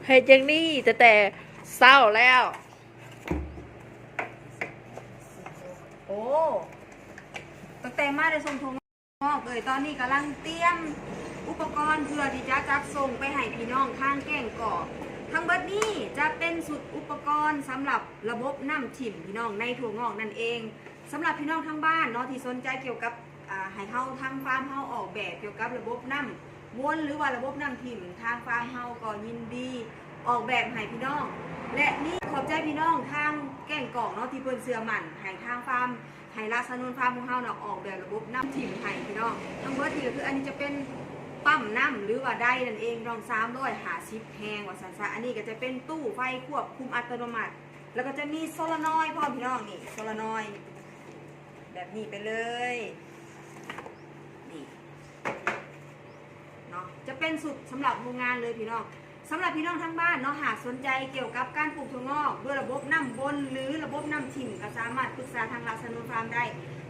เฮ็ดจังนี้แต่เศร้าแล้วโอ้ตั้งแต่มาได้ส่งทงงอกเลยตอนนี้กำลังเตรียมอุปกรณ์เพื่อที่จะจัดส่งไปให้พี่น้องข้างแก่งกอกทั้งเบิดนี้จะเป็นสุดอุปกรณ์สำหรับระบบน้ำถิ่มพี่น้องในถั่วงอกนั่นเองสำหรับพี่น้องทั้งบ้านเนาะที่สนใจเกี่ยวกับให้เฮาทางฟาร์มเฮาออกแบบเกี่ยวกับระบบน้ำวนหรือว่าระบบน้ำถิ่มทางฟาร์มเฮาก็ยินดีออกแบบให้พี่น้องและนี่ขอบใจพี่น้องทางแก่งกอกเนาะที่เพิ่นเชื่อมั่นให้ทางฟาร์มให้ราษฎรฟาร์มของเฮาเนาะออกแบบระบบน้ำถิ่มให้พี่น้องทั้งเบิดนี่ก็คืออันนี้จะเป็นปั๊มน้ำหรือว่าได้นั่นเองรอง350แพงว่าสันซะอันนี้ก็จะเป็นตู้ไฟควบคุมอัตโนมัติแล้วก็จะมีโซลานอยด์พร้อมพี่น้องนี่โซลานอยด์แบบนี้ไปเลยนี่เนาะจะเป็นสุดสำหรับโรงงานเลยพี่น้องสำหรับพี่น้องทั้งบ้านเนาะหากสนใจเกี่ยวกับการปลูกถั่วงอกด้วยระบบน้ำบนหรือระบบน้ำถิ่มก็สามารถปรึกษาทางราษฎรฟาร์มได้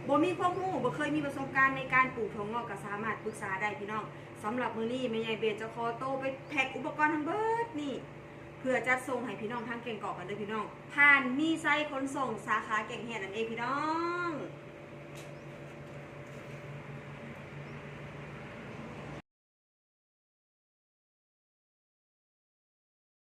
บ่มีความรู้บ่เคยมีประสบการณ์ในการปลูกถั่วงอกก็สามารถปรึกษาได้พี่น้องสำหรับมื้อนี้แม่ใหญ่เบสจะขอโตไปแพ็คอุปกรณ์ทั้งเบิดนี่เพื่อจัดส่งให้พี่น้องทางแก่งกอกกันเด้อพี่น้องผ่านมีไซขนส่งสาขาแก่งแห่นั่นเองพี่น้อง